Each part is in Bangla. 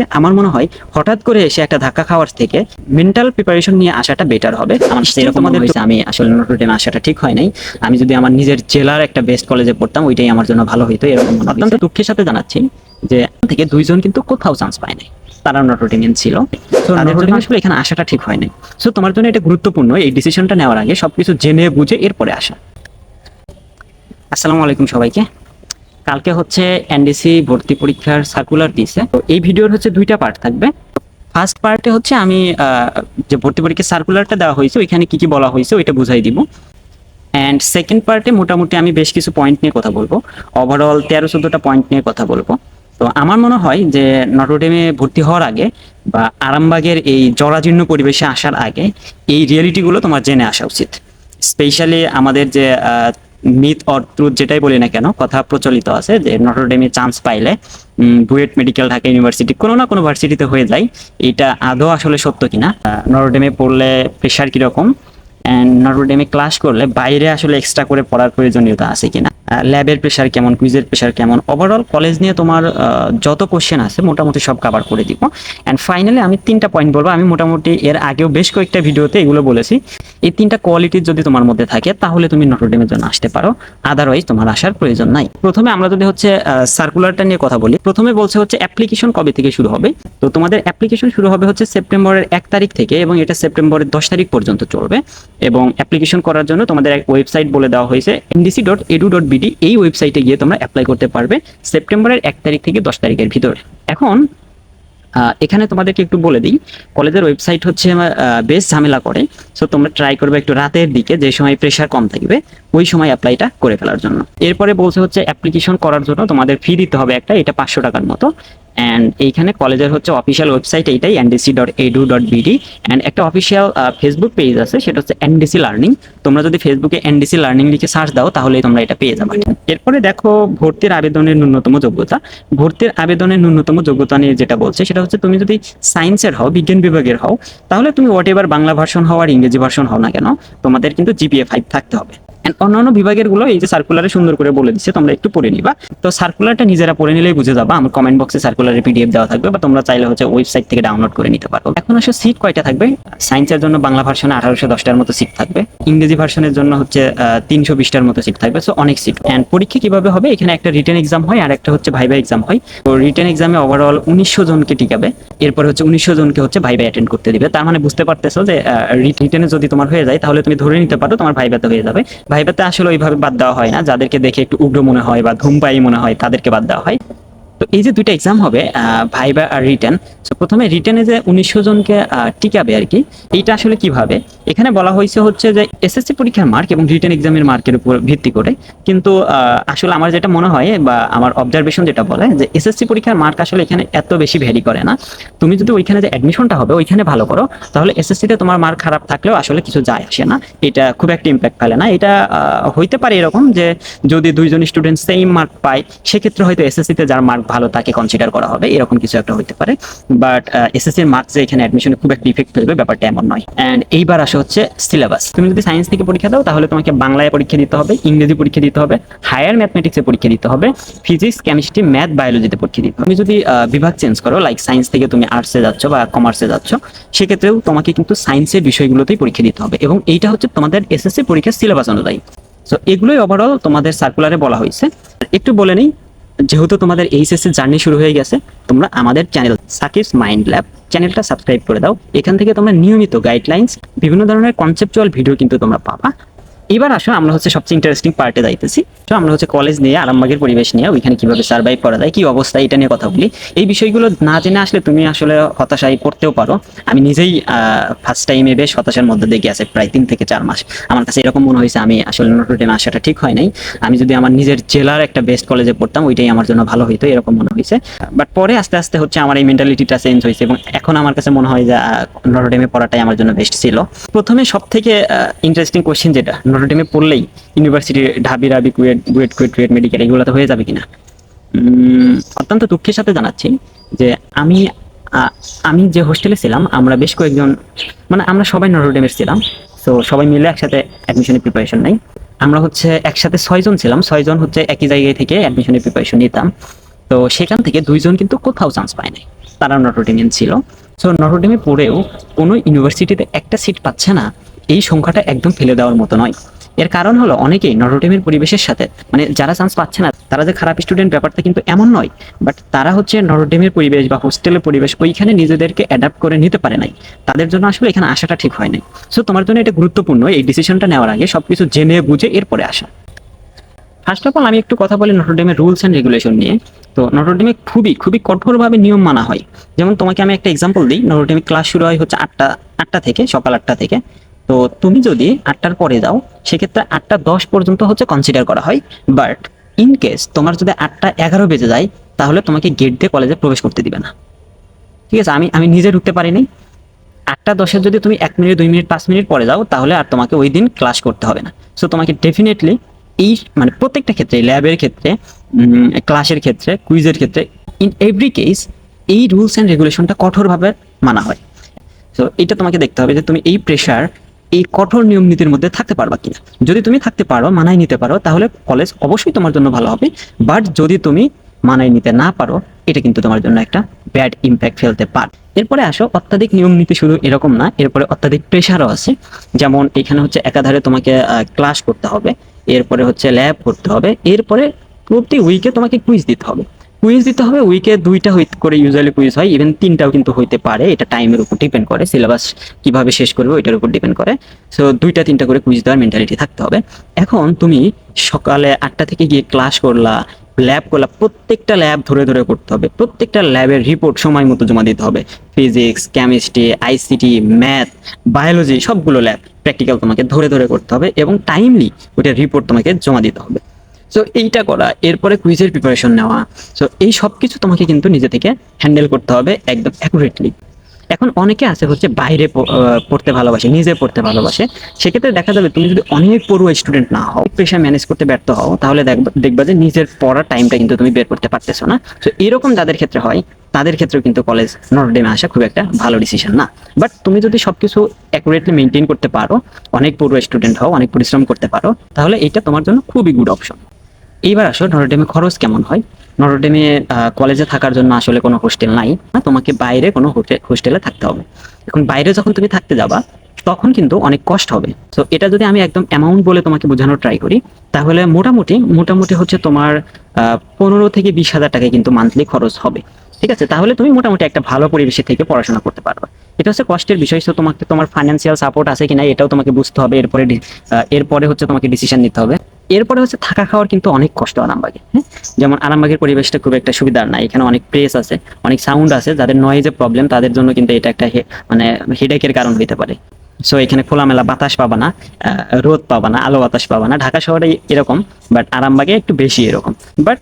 দিচ্ছে, আমার মনে হয় হঠাৎ করে এসে একটা ধাক্কা খাওয়ার থেকে মেন্টাল প্রিপারেশন নিয়ে আসাটা বেটার হবে। আমার সেরকম মনে হয়েছে আমি আসলে নটর ডেমে আসাটা ঠিক হয় নাই। আমি যদি আমার নিজের জেলার একটা বেস্ট কলেজে পড়তাম ওইটাই আমার জন্য ভালো হইতো, এরকম মনে হয়। অত্যন্ত দুঃখের সাথে জানাচ্ছি যে থেকে দুইজন কিন্তু কোথাও চান্স পায় নাই, তারা নটর ডেমিয়ান ছিল। তো তাদের জন্য আসলে এখানে আসাটা ঠিক হয় নাই। সো তোমার জন্য এটা গুরুত্বপূর্ণ এই ডিসিশনটা নেওয়ার আগে সবকিছু জেনে বুঝে এরপরে আসা। আসসালামু আলাইকুম সবাইকে। কালকে হচ্ছে এনডিসি ভর্তি পরীক্ষার সার্কুলার দিয়েছে। তো এই ভিডিওর হচ্ছে দুইটা পার্ট থাকবে। ফার্স্ট পার্টে হচ্ছে আমি যে ভর্তি পরীক্ষার সার্কুলারটা দেওয়া হয়েছে ওইখানে কি কি বলা হয়েছে ওইটা বুঝাই দিব। অ্যান্ড সেকেন্ড পার্টে মোটামুটি আমি বেশ কিছু পয়েন্ট নিয়ে কথা বলবো, ওভারঅল 13-14টা পয়েন্ট নিয়ে কথা বলবো। তো আমার মনে হয় যে নটর ডেমে ভর্তি হওয়ার আগে বা আরামবাগের এই জরাজীর্ণ পরিবেশে আসার আগে এই রিয়েলিটিগুলো তোমার জেনে আসা উচিত। স্পেশালি আমাদের যে মিথ অর ট্রুথ যেটাই বলি না কেন, কথা প্রচলিত আছে যে নটর ডেমে চান্স পাইলে বুয়েট মেডিকেল ঢাকা ইউনিভার্সিটি কোনো না কোনো ভার্সিটিতে হয়ে যায়। এটা আদৌ আসলে সত্য কিনা, নটর ডেমে পড়লে প্রেশার কিরকম, অ্যান্ড নটর ডেমে ক্লাস করলে বাইরে আসলে এক্সট্রা করে পড়ার প্রয়োজনীয়তা আছে কিনা, ল্যাবের প্রেশার কেমন, কুইজের প্রেশার কেমন, ওভারঅল কলেজ নিয়ে তোমার যত কোশ্চেন আছে মোটামুটি সব কভার করে দিব। অ্যান্ড ফাইনালি আমি 3টা পয়েন্ট বলবো। আমি মোটামুটি এর আগেও বেশ কয়েকটা ভিডিওতে এগুলো বলেছি। এই 3টা কোয়ালিটির যদি তোমার মধ্যে থাকে তাহলে তুমি নটর ডেমের জন্য আসতে পারো, আদারওয়াইজ তোমার আসার প্রয়োজন নাই। প্রথমে আমরা যদি হচ্ছে সার্কুলারটা নিয়ে কথা বলি, প্রথমে বলছে হচ্ছে অ্যাপ্লিকেশন কবে থেকে শুরু হবে। তো তোমাদের অ্যাপ্লিকেশন শুরু হবে হচ্ছে সেপ্টেম্বরের 1 তারিখ থেকে এবং এটা সেপ্টেম্বরের 10 তারিখ পর্যন্ত চলবে। এবং অ্যাপ্লিকেশন করার জন্য তোমাদের এক ওয়েবসাইট বলে দেওয়া হয়েছে ndc.edu.bd। এই ওয়েবসাইটে গিয়ে তোমরা অ্যাপ্লাই করতে পারবে সেপ্টেম্বরের 1 তারিখ থেকে 10 তারিখের ভিতরে। এখন এখানে তোমাদেরকে একটু বলে দিই, কলেজের ওয়েবসাইট হচ্ছে বেশ ঝামেলা করে। সো তোমরা ট্রাই করবে একটু রাতের দিকে, যে সময় প্রেশার কম থাকবে ওই সময় অ্যাপ্লাইটা করে ফেলার জন্য। এরপরে বলছে হচ্ছে অ্যাপ্লিকেশন করার জন্য তোমাদের ফি দিতে হবে একটা, এটা 500 টাকার মতো। অ্যান্ড এইখানে কলেজের হচ্ছে অফিসিয়াল ওয়েবসাইট এইটাই ndc.edu.bd। অ্যান্ড একটা অফিসিয়াল ফেসবুক পেজ আছে, সেটা হচ্ছে এনডিসি লার্নিং। তোমরা যদি ফেসবুকে এনডিসি লার্নিং লিখে সার্চ দাও তাহলেই তোমরা এটা পেয়ে যাবে। এরপরে দেখো ভর্তির আবেদনের ন্যূনতম যোগ্যতা। ভর্তির আবেদনের ন্যূনতম যোগ্যতা নিয়ে যেটা বলছে সেটা হচ্ছে তুমি যদি সায়েন্সের হও, বিজ্ঞান বিভাগের হও, তাহলে তুমি হোয়াট এভার বাংলা ভার্সন হও আর ইংরেজি ভার্সন হও না কেন, তোমাদের কিন্তু জিপিএ 5 থাকতে হবে। অন্যান্য বিভাগের গুলো এই যে সার্কুলারে সুন্দর করে বলে দিচ্ছে, তোমরা একটু পড়ে নিবা। তো সার্কুলারটা নিজেরা পড়ে নিলেই বুঝে যাবা। আমার কমেন্ট বক্সে সার্কুলারের পিডিএফ দেওয়া থাকবে, বা তোমরা চাইলে হচ্ছে ওয়েবসাইট থেকে ডাউনলোড করে নিতে পারো। এখন আসলে সিট কয়টা থাকবে? সায়েন্সের জন্য বাংলা ভার্সনে 1810টার মতো সিট থাকবে, ইংরেজি ভার্সনের জন্য হচ্ছে 320টার মতো সিট থাকবে। সো অনেক সিট। অ্যান্ড পরীক্ষা কিভাবে হবে, এখানে একটা রিটেন এক্সাম হয় আর একটা হচ্ছে ভাইভা এক্সাম হয়। তো রিটেন এক্সামে ওভারঅল 1900 জনকে টিকাবে, এরপর হচ্ছে 1900 জনকে হচ্ছে ভাইভা অ্যাটেন্ড করতে দিবে। তার মানে বুঝতে পারতেছো যে রিটেনে যদি তোমার হয়ে যায় তাহলে তুমি ধরে নিতে পারো তোমার ভাইভাতে হয়ে যাবে। ভাইভাতে আসলে ওইভাবে বাদ দেওয়া হয় না, যাদেরকে দেখে একটু উগ্র মনে হয় বা ধূমপায়ী মনে হয় তাদেরকে বাদ দেওয়া হয়। তো এই যে দুইটা এক্সাম হবে, ভাইভা আর রিটেন। সো প্রথমে রিটেনে যে 1900 জনকে টিকাবে আর কি, এইটা আসলে কিভাবে, এখানে বলা হয়েছে হচ্ছে যে এসএসসি পরীক্ষার মার্ক এবং রিটেন এক্সামের মার্কের উপর ভিত্তি করে। কিন্তু আসলে আমার যেটা মনে হয় বা আমার অবজারভেশন যেটা বলে যে এসএসসি পরীক্ষার মার্ক আসলে এখানে এত বেশি ভ্যারি করে না। তুমি যদি ওইখানে যে অ্যাডমিশনটা হবে ওইখানে ভালো করো তাহলে এসএসসিতে তোমার মার্ক খারাপ থাকলেও আসলে কিছু যায় আসে না, এটা খুব একটা ইম্প্যাক্ট ফেলে না। এটা হইতে পারে এরকম যে যদি দুইজন স্টুডেন্ট সেম মার্ক পায় সেক্ষেত্রে হয়তো এসএসসিতে যার মার্ক ভালো তাকে কনসিডার করা হবে, এরকম কিছু একটা হইতে পারে। বাট এসএসসির মার্কস যে এখানে অ্যাডমিশনে খুব একটা ইফেক্ট ফেলবে ব্যাপারটা এমন নয়। অ্যান্ড এইবার আসে হচ্ছে সিলেবাস। তুমি যদি সায়েন্স থেকে পরীক্ষা দাও তাহলে তোমাকে বাংলায় পরীক্ষা দিতে হবে, ইংরেজি পরীক্ষা দিতে হবে, হায়ার ম্যাথমেটিক্সে পরীক্ষা দিতে হবে, ফিজিক্স কেমিস্ট্রি ম্যাথ বায়োলজিতে পরীক্ষা দিতে হবে। তুমি যদি বিভাগ চেঞ্জ করো, লাইক সায়েন্স থেকে তুমি আর্টসে যাচ্ছ বা কমার্সে যাচ্ছ, সেক্ষেত্রেও তোমাকে কিন্তু সায়েন্সের বিষয়গুলোতেই পরীক্ষা দিতে হবে। এবং এইটা হচ্ছে তোমাদের এসএসসি পরীক্ষার সিলেবাস অনুযায়ী। সো এগুলোই ওভারঅল তোমাদের সার্কুলারে বলা হয়েছে। একটু বলে নেই, যেহেতু তোমাদের এইচএসসি জার্নি শুরু হয়ে গেছে, তোমরা আমাদের চ্যানেল সাকিবস মাইন্ড ল্যাব চ্যানেলটা সাবস্ক্রাইব করে দাও। এখান থেকে তোমরা নিয়মিত গাইডলাইন্স, বিভিন্ন ধরনের কনসেপচুয়াল ভিডিও কিন্তু তোমরা পাবা। এবার আসো আমরা হচ্ছে সবচেয়ে ইন্টারেস্টিং পার্টে যাইতেছি। তো আমরা হচ্ছে কলেজ নিয়ে, আরামবাগের পরিবেশ নিয়ে, ওইখানে কিভাবে সার্ভাইভ করা যায়, কি অবস্থা, এটা নিয়ে কথা বলি। এই বিষয়গুলো না জেনে আসলে তুমি আসলে হতাশায় পড়তেও পারো। আমি নিজেই ফার্স্ট টাইমে বেশ হতাশার মধ্যে দিয়ে গেছে প্রায় 3 থেকে 4 মাস। আমার কাছে এরকম মনে হয়েছে আমি আসলে নটর ডেমে আসাটা ঠিক হয় নাই। আমি যদি আমার নিজের জেলার একটা বেস্ট কলেজে পড়তাম ওইটাই আমার জন্য ভালো হইতো, এরকম মনে হয়েছে। বাট পরে আস্তে আস্তে হচ্ছে আমার এই মেন্টালিটিটা চেঞ্জ হয়েছে এবং এখন আমার কাছে মনে হয় যে নটর ডেমে পড়াটাই আমার জন্য বেস্ট ছিল। প্রথমে সব থেকে ইন্টারেস্টিং কোয়েশ্চেন যেটা, নটর ডেমে পড়লেই ইউনিভার্সিটি ঢাবি রাবি কুয়েট মেডিকেল এগুলোতে হয়ে যাবে কিনা। অত্যন্ত দুঃখের সাথে জানাচ্ছি যে আমি যে হোস্টেলে ছিলাম আমরা বেশ কয়েকজন, মানে আমরা সবাই নটর ডেমের ছিলাম। সো সবাই মিলে একসাথে অ্যাডমিশনের প্রিপারেশন নেই। আমরা হচ্ছে একসাথে 6 জন ছিলাম, 6 জন হচ্ছে একই জায়গায় থেকে অ্যাডমিশনের প্রিপারেশন নিতাম। তো সেখান থেকে 2 জন কিন্তু কোথাও চান্স পায় নাই। তারা নটরডেমিয়ান ছিল। সো নটরডেমে পড়েও কোনো ইউনিভার্সিটিতে একটা সিট পাচ্ছে না, এই সংখ্যাটা একদম ফেলে দেওয়ার মতো নয়। এর কারণ হলো অনেকেই নটরডেমের পরিবেশের সাথে, মানে যারা চান্স পাচ্ছে না তারা যে খারাপ স্টুডেন্ট ব্যাপারটা কিন্তু এমন নয়, বাট তারা হচ্ছে নটরডেমের পরিবেশ বা হোস্টেলের পরিবেশ ওইখানে নিজেদেরকে অ্যাডাপ্ট করে নিতে পারে নাই, তাদের জন্য আসলে এখানে আসাটা ঠিক হয় নাই। সো তোমার জন্য এটা গুরুত্বপূর্ণ এই ডিসিশনটা নেওয়ার আগে সবকিছু জেনে বুঝে এরপরে আসা। ফার্স্ট অফ অল আমি একটু কথা বলি নটরডেমের রুলস অ্যান্ড রেগুলেশন নিয়ে। তো নটরডেমে খুবই খুবই কঠোরভাবে নিয়ম মানা হয়। যেমন তোমাকে আমি একটা এক্সাম্পল দিই, নটরডেমে ক্লাস শুরু হয় হচ্ছে আটটা থেকে, সকাল 8টা থেকে। তো তুমি যদি 8টার পরে যাও সেক্ষেত্রে 8টা 10 পর্যন্ত হচ্ছে কনসিডার করা হয়। বাট ইন কেস তোমার যদি 8টা 11 বেজে যায় তাহলে তোমাকে গেট দিয়ে কলেজে প্রবেশ করতে দিবে না। ঠিক আছে, আমি আমি নিজে ঢুকতে পারিনি। 8টা 10-এর যদি তুমি 1 মিনিট 2 মিনিট 5 মিনিট পরে যাও তাহলে আর তোমাকে ওই দিন ক্লাস করতে হবে না। সো তোমাকে ডেফিনেটলি এই মানে প্রত্যেকটা ক্ষেত্রে, ল্যাবের ক্ষেত্রে, ক্লাসের ক্ষেত্রে, কুইজের ক্ষেত্রে, ইন এভরি কেস এই রুলস অ্যান্ড রেগুলেশনটা কঠোরভাবে মানা হয়। সো এটা তোমাকে দেখতে হবে যে তুমি এই প্রেশার, এই কঠোর নিয়ম নীতির মধ্যে থাকতে পারবা কিনা। যদি তুমি থাকতে পারো, মানায় নিতে পারো, তাহলে কলেজ অবশ্যই তোমার জন্য ভালো হবে। বাট যদি তুমি মানায় নিতে না পারো, এটা কিন্তু তোমার জন্য একটা ব্যাড ইম্প্যাক্ট ফেলতে পারে। এরপরে আসো, অত্যাধিক নিয়ম নীতি শুধু এরকম না, এরপরে অত্যাধিক প্রেশারও আছে। যেমন এখানে হচ্ছে একাধারে তোমাকে ক্লাস করতে হবে, এরপরে হচ্ছে ল্যাব করতে হবে, এরপরে প্রতি উইকে তোমাকে কুইজ দিতে হবে। কুইজ দিতে হবে উইকে 2টা করে ইউজুয়ালি কুইজ হয়, ইভেন 3টাও কিন্তু হইতে পারে, এটা টাইমের উপর ডিপেন্ড করে, সিলেবাস কিভাবে শেষ করবে ওইটার উপর ডিপেন্ড করে। সো 2টা 3টা করে কুইজ দেওয়ার মেন্টালিটি থাকতে হবে। এখন তুমি সকালে 8টা থেকে গিয়ে ক্লাস করলা, ল্যাব করলা, প্রত্যেকটা ল্যাব ধরে ধরে করতে হবে, প্রত্যেকটা ল্যাবের রিপোর্ট সময় মতো জমা দিতে হবে। Physics, chemistry, ICT, math, biology সবগুলো ল্যাব প্র্যাকটিক্যাল তোমাকে ধরে ধরে করতে হবে এবং টাইমলি ওইটার রিপোর্ট তোমাকে জমা দিতে হবে। সো এইটা করা, এরপরে কুইজের প্রিপারেশন নেওয়া, সো এই সব কিছু তোমাকে কিন্তু নিজে থেকে হ্যান্ডেল করতে হবে একদম অ্যাকুরেটলি। এখন অনেকে আছে হচ্ছে বাইরে পড়তে ভালোবাসে, নিজে পড়তে ভালোবাসে। সেক্ষেত্রে দেখা যাবে তুমি যদি অনেক পড়ুয়া স্টুডেন্ট না হও, প্রেশার ম্যানেজ করতে ব্যর্থ হও, তাহলে দেখবা যে নিজের পড়ার টাইমটা কিন্তু তুমি বের করতে পারতেছো না। তো এরকম যাদের ক্ষেত্রে হয় তাদের ক্ষেত্রেও কিন্তু কলেজ নটরডেমে আসা খুব একটা ভালো ডিসিশন না। বাট তুমি যদি সবকিছু অ্যাকুরেটলি মেনটেন করতে পারো, অনেক পড়ুয়া স্টুডেন্ট হও, অনেক পরিশ্রম করতে পারো, তাহলে এটা তোমার জন্য খুবই গুড অপশন। এইবার আসো নটরডেমে খরচ কেমন হয়। নটরডেমে কলেজে থাকার জন্য আসলে কোনো হোস্টেল নাই, তোমাকে বাইরে কোনো হোস্টেলে থাকতে হবে। এখন বাইরে যখন তুমি থাকতে যাবা তখন কিন্তু অনেক কষ্ট হবে। তো এটা যদি আমি একদম অ্যামাউন্ট বলে তোমাকে বোঝানোর ট্রাই করি, তাহলে মোটামুটি মোটামুটি হচ্ছে তোমার 15 থেকে 20 হাজার টাকা কিন্তু মান্থলি খরচ হবে। ঠিক আছে, তাহলে তুমি মোটামুটি একটা ভালো পরিবেশে থেকে পড়াশোনা করতে পারবে। এটা হচ্ছে কষ্টের বিষয়। তো তোমাকে তোমার ফাইন্যান্সিয়াল সাপোর্ট আছে কিনা এটাও তোমাকে বুঝতে হবে। এরপরে হচ্ছে তোমাকে ডিসিশন নিতে হবে। এরপরে হচ্ছে থাকা খাওয়ার কিন্তু অনেক কষ্ট আরামবাগে। হ্যাঁ, যেমন আরামবাগের পরিবেশটা খুব একটা সুবিধার না, এখানে অনেক প্রেস আছে, অনেক সাউন্ড আছে, যাদের নয়েজের প্রবলেম তাদের জন্য কিন্তু এটা একটা মানে হেডেকের কারণ হতে পারে। সো এখানে খোলামেলা বাতাস পাবা না, রোদ পাবা না, আলো বাতাস পাবা না। ঢাকা শহরে এরকম, বাট আরামবাগে একটু বেশি এরকম। বাট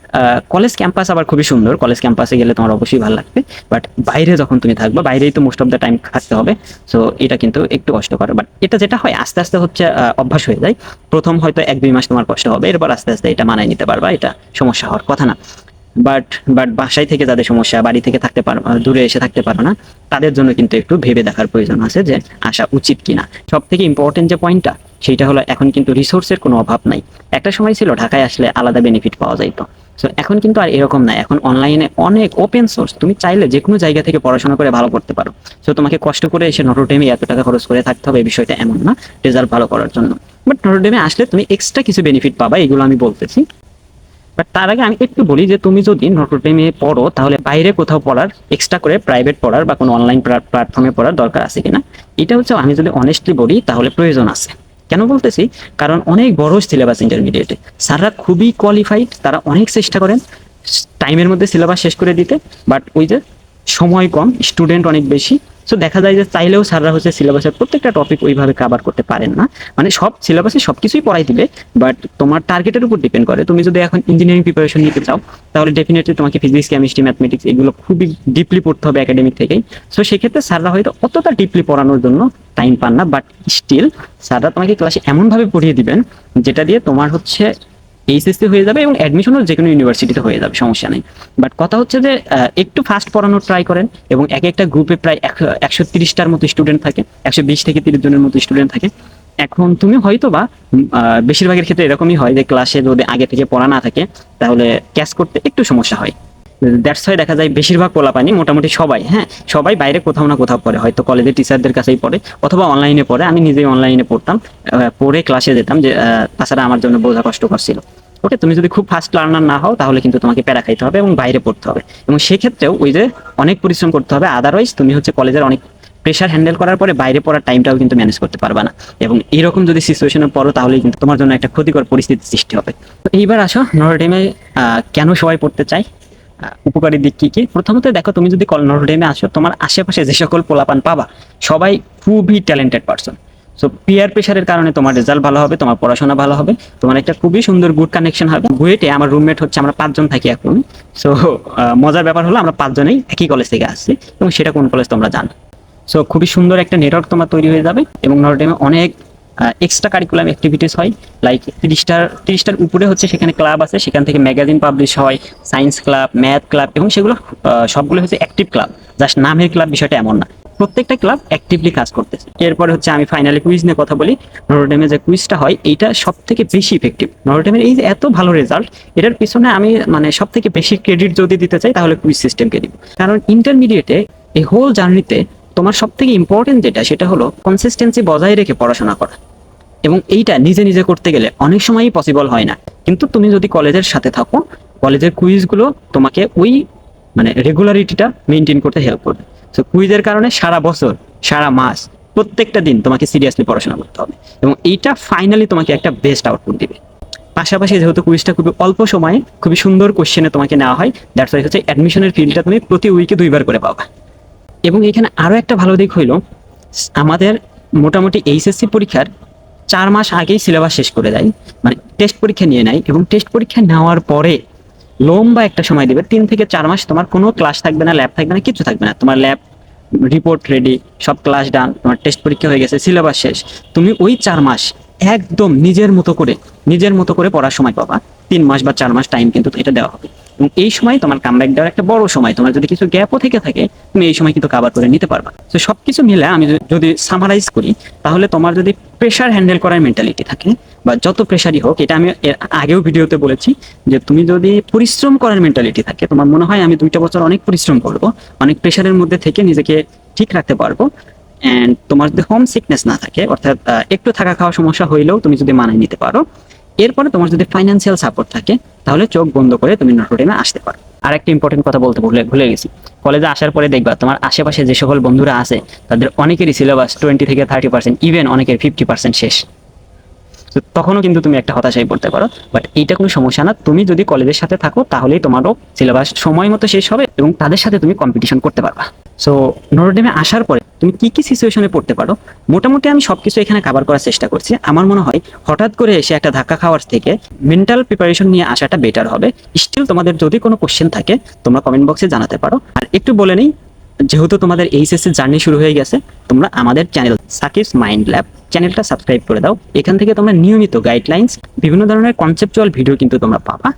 কলেজ ক্যাম্পাস আবার খুবই সুন্দর, কলেজ ক্যাম্পাসে গেলে তোমার অবশ্যই ভালো লাগবে। বাট বাইরে যখন তুমি থাকবে, বাইরেই তো মোস্ট অফ দ্য টাইম থাকতে হবে। সো এটা কিন্তু একটু কষ্টকর, বাট এটা যেটা হয় আস্তে আস্তে হচ্ছে অভ্যাস হয়ে যায়। প্রথম হয়তো 1-2 মাস তোমার কষ্ট হবে, এরপর আস্তে আস্তে এটা মানায় নিতে পারবা, এটা সমস্যা হওয়ার কথা না। বাট বাট বাসায় থেকে যাদের সমস্যা, বাড়ি থেকে থাকতে পারো, দূরে এসে থাকতে পারো না, তাদের জন্য কিন্তু একটু ভেবে দেখার প্রয়োজন আছে যে আসা উচিত কিনা। সব থেকে ইম্পর্টেন্ট যে পয়েন্টটা সেটা হলো এখন কিন্তু রিসোর্সের কোনো অভাব নাই। একটা সময় ছিল ঢাকায় আসলে আলাদা বেনিফিট পাওয়া যাইতো, সো এখন কিন্তু আর এরকম নাই। এখন অনলাইনে অনেক ওপেন সোর্স, তুমি চাইলে যে কোনো জায়গা থেকে পড়াশোনা করে ভালো করতে পারো। সো তোমাকে কষ্ট করে এসে নটরডেমে এত টাকা খরচ করে থাকতে হবে এই বিষয়টা এমন না, রেজাল্ট ভালো করার জন্য। বাট নটরডেমে আসলে তুমি এক্সট্রা কিছু বেনিফিট পাবা, এগুলো আমি বলতেছি। বাট তার আগে আমি একটু বলি যে তুমি যদি নটরডেমে পড়ো তাহলে বাইরে কোথাও পড়ার, এক্সট্রা করে প্রাইভেট পড়ার বা কোনো অনলাইন প্ল্যাটফর্মে পড়ার দরকার আছে কিনা। এটা হচ্ছে আমি যদি অনেস্টলি বলি তাহলে প্রয়োজন আছে। কেন বলতেছি, কারণ অনেক বড় সিলেবাস ইন্টারমিডিয়েটে, স্যাররা খুবই কোয়ালিফাইড, তারা অনেক চেষ্টা করেন টাইমের মধ্যে সিলেবাস শেষ করে দিতে। বাট ওই যে সময় কম, স্টুডেন্ট অনেক বেশি, সো দেখা যায় যে চাইলেও স্যাররা হচ্ছে সিলেবাসের প্রত্যেকটা টপিক ওইভাবে কভার করতে পারেন না। মানে সব সিলেবাসে সব কিছুই পড়াই দিবে, বাট তোমার টার্গেটের উপর ডিপেন্ড করে। তুমি যদি এখন ইঞ্জিনিয়ারিং প্রিপারেশন নিতে চাও তাহলে ডেফিনেটলি তোমাকে ফিজিক্স, কেমিস্ট্রি, ম্যাথমেটিক্স এগুলো খুবই ডিপলি পড়তে হবে একাডেমিক থেকেই। সো সেক্ষেত্রে স্যাররা হয়তো অতটা ডিপলি পড়ানোর জন্য টাইম পান না, বাট স্টিল স্যাররা তোমাকে ক্লাসে এমনভাবে পড়িয়ে দিবেন যেটা দিয়ে তোমার হচ্ছে এইচএসসি হয়ে যাবে এবং অ্যাডমিশনও যে কোনো ইউনিভার্সিটিতে হয়ে যাবে, সমস্যা নেই। বাট কথা হচ্ছে যে একটু ফাস্ট পড়ানোর ট্রাই করেন, এবং এক একটা গ্রুপে প্রায় 130টার মতো স্টুডেন্ট থাকে, 120 থেকে 30 জনের মতো স্টুডেন্ট থাকে। এখন তুমি হয়তো বা বেশিরভাগের ক্ষেত্রে এরকমই হয় যে ক্লাসে যদি আগে থেকে পড়া না থাকে তাহলে ক্যাচ করতে একটু সমস্যা হয়। দ্যাটস ওয়াই দেখা যায় বেশিরভাগ পোলাপানি মোটামুটি সবাই, হ্যাঁ সবাই বাইরে কোথাও না কোথাও পড়ে, হয়তো কলেজের টিচারদের কাছেই পড়ে অথবা অনলাইনে পড়ে। আমি নিজেই অনলাইনে পড়তাম, পড়ে ক্লাসে যেতাম, যে তাছাড়া আমার জন্য বোঝা কষ্টকর ছিল। ওকে, তুমি যদি খুব ফাস্ট লার্নার না হও তাহলে কিন্তু তোমাকে প্যারা খাইতে হবে এবং বাইরে পড়তে হবে, এবং সেক্ষেত্রেও ওই যে অনেক পরিশ্রম করতে হবে। আদারওয়াইজ তুমি হচ্ছে কলেজের অনেক প্রেশার হ্যান্ডেল করার পরে বাইরে পড়ার টাইমটাও কিন্তু ম্যানেজ করতে পারবা না, এবং এইরকম যদি সিচুয়েশনে পড়ো তাহলে কিন্তু তোমার জন্য একটা ক্ষতিকর পরিস্থিতির সৃষ্টি হবে। তো এইবার আসো নটরডেমে কেন সবাই পড়তে চায়, উপকারী দিক কি কি। প্রথমত দেখো, তুমি যদি নটরডেমে আসো, তোমার আশেপাশে যে সকল পোলাপান পাবা সবাই খুবই ট্যালেন্টেড পারসন। সো পিয়ার প্রেশারের কারণে তোমার রেজাল্ট ভালো হবে, তোমার পড়াশোনা ভালো হবে, তোমার একটা খুবই সুন্দর গুড কানেকশন হবে। বুয়েটে আমার রুমমেট হচ্ছে, আমরা 5 জন থাকি এখন। সো মজার ব্যাপার হলো আমরা 5 জনেই একই কলেজ থেকে আসছি, এবং সেটা কোন কলেজ তোমরা জানো। সো খুবই সুন্দর একটা নেটওয়ার্ক তোমার তৈরি হয়ে যাবে, এবং নটরডেমে অনেক এক্সট্রা কারিকুলাম অ্যাক্টিভিটিস হয়, লাইক 30টার উপরে হচ্ছে সেখানে ক্লাব আছে, সেখান থেকে ম্যাগাজিন পাবলিশ হয়, সায়েন্স ক্লাব, ম্যাথ ক্লাব, এবং সেগুলো সবগুলো হচ্ছে অ্যাক্টিভ ক্লাব, জাস্ট নামের ক্লাব বিষয়টা এমন না, প্রত্যেকটা ক্লাব অ্যাক্টিভলি কাজ করতেছে। এরপরে হচ্ছে আমি ফাইনালি কুইজ নিয়ে কথা বলি। নটরডেমে যে কুইজটা হয় এইটা সব থেকে বেশি ইফেক্টিভ। নটরডেমের এই যে এত ভালো রেজাল্ট, এটার পিছনে আমি মানে সব থেকে বেশি ক্রেডিট যদি দিতে চাই তাহলে কুইজ সিস্টেমকে দিব। কারণ ইন্টারমিডিয়েটে এই হোল জার্নিতে তোমার সব থেকে ইম্পর্টেন্ট যেটা, সেটা হলো কনসিস্টেন্সি বজায় রেখে পড়াশোনা করা, এবং এইটা নিজে নিজে করতে গেলে অনেক সময়ই পসিবল হয় না। কিন্তু তুমি যদি কলেজের সাথে থাকো, কলেজের কুইজগুলো তোমাকে ওই মানে রেগুলারিটিটা মেনটেন করতে হেল্প করবে। সো কুইজের কারণে সারা বছর, সারা মাস, প্রত্যেকটা দিন তোমাকে সিরিয়াসলি পড়াশোনা করতে হবে, এবং এইটা ফাইনালি তোমাকে একটা বেস্ট আউটপুট দিবে। পাশাপাশি যেহেতু কুইজটা খুবই অল্প সময়ে খুবই সুন্দর কোশ্চেনে তোমাকে নেওয়া হয়, দ্যাটস ওয়াই হচ্ছে অ্যাডমিশনের ফিল্ডটা তুমি প্রতি উইকে 2বার করে পাবা। এবং এখানে আরো একটা ভালো দিক হইলো, আমাদের মোটামুটি এইচএসসি পরীক্ষার 4 মাস আগেই সিলেবাস শেষ করে দেয়, মানে টেস্ট পরীক্ষা নিয়ে নেয়, এবং টেস্ট পরীক্ষা নেওয়ার পরে লম্বা একটা সময় দেবে, 3 থেকে 4 মাস তোমার কোনো ক্লাস থাকবে না, ল্যাব থাকবে না, কিছু থাকবে না, তোমার ল্যাব রিপোর্ট রেডি, সব ক্লাস ডান, তোমার টেস্ট পরীক্ষা হয়ে গেছে, সিলেবাস শেষ। তুমি ওই 4 মাস একদম নিজের মতো করে পড়ার সময় পাবা। 3 মাস বা 4 মাস টাইম কিন্তু এটা দেওয়া হবে, এবং এই সময় তোমার কামব্যাক দেওয়ার একটা বড় সময়। তোমার যদি কিছু গ্যাপও থেকে থাকে, তুমি এই সময় কিন্তু কভার করে নিতে পারবা। তো সবকিছু মিলে আমি যদি সামারাইজ করি, তাহলে তোমার যদি প্রেশার হ্যান্ডেল করার মেন্টালিটি থাকে, বা যত প্রেশারই হোক, এটা আমি এর আগেও ভিডিওতে বলেছি, যে তুমি যদি পরিশ্রম করার মেন্টালিটি থাকে, তোমার মনে হয় আমি 2টা বছর অনেক পরিশ্রম করবো, অনেক প্রেশারের মধ্যে থেকে নিজেকে ঠিক রাখতে পারবো, এন্ড তোমার যদি হোম সিকনেস না থাকে, অর্থাৎ একটু থাকা খাওয়া সমস্যা হইলেও তুমি যদি মানিয়ে নিতে পারো, এরপরে তোমার যদি ফাইন্যান্সিয়াল সাপোর্ট থাকে, তাহলে চোখ বন্ধ করে তুমি নটরডেমে আসতে পারো। আর একটা ইম্পর্টেন্ট কথা বলতে ভুলে গেছি, কলেজে আসার পরে দেখবা তোমার আশেপাশে যে সকল বন্ধুরা আছে তাদের অনেকেরই সিলেবাস 20 থেকে 30%, ইভেন অনেকের 50% শেষ। তো তখনও কিন্তু তুমি একটা হতাশায় পড়তে পারো, বাট এইটা কোনো সমস্যা না। তুমি যদি কলেজের সাথে থাকো তাহলেই তোমারও সিলেবাস সময় মতো শেষ হবে, এবং তাদের সাথে তুমি কম্পিটিশন করতে পারবা। সো নটরডেমে আসার পরে তুমি কি কি সিচুয়েশনে পড়তে পারো, মোটামুটি আমি সবকিছু এখানে কভার করার চেষ্টা করছি। আমার মনে হয় হঠাৎ করে এসে একটা ধাক্কা খাওয়ার থেকে মেন্টাল প্রিপারেশন নিয়ে আসাটা বেটার হবে। স্টিল তোমাদের যদি কোনো কোশ্চেন থাকে তোমরা কমেন্ট বক্সে জানাতে পারো। আর একটু বলে নেই, যেহেতু তোমাদের এইচএসসি জার্নি শুরু হয়ে গেছে, তোমরা আমাদের চ্যানেল সাকিবস মাইন্ড ল্যাব চ্যানেলটা সাবস্ক্রাইব করে দাও। এখান থেকে তোমরা নিয়মিত গাইডলাইন্স, বিভিন্ন ধরনের কনসেপচুয়াল ভিডিও কিন্তু তোমরা পাবা।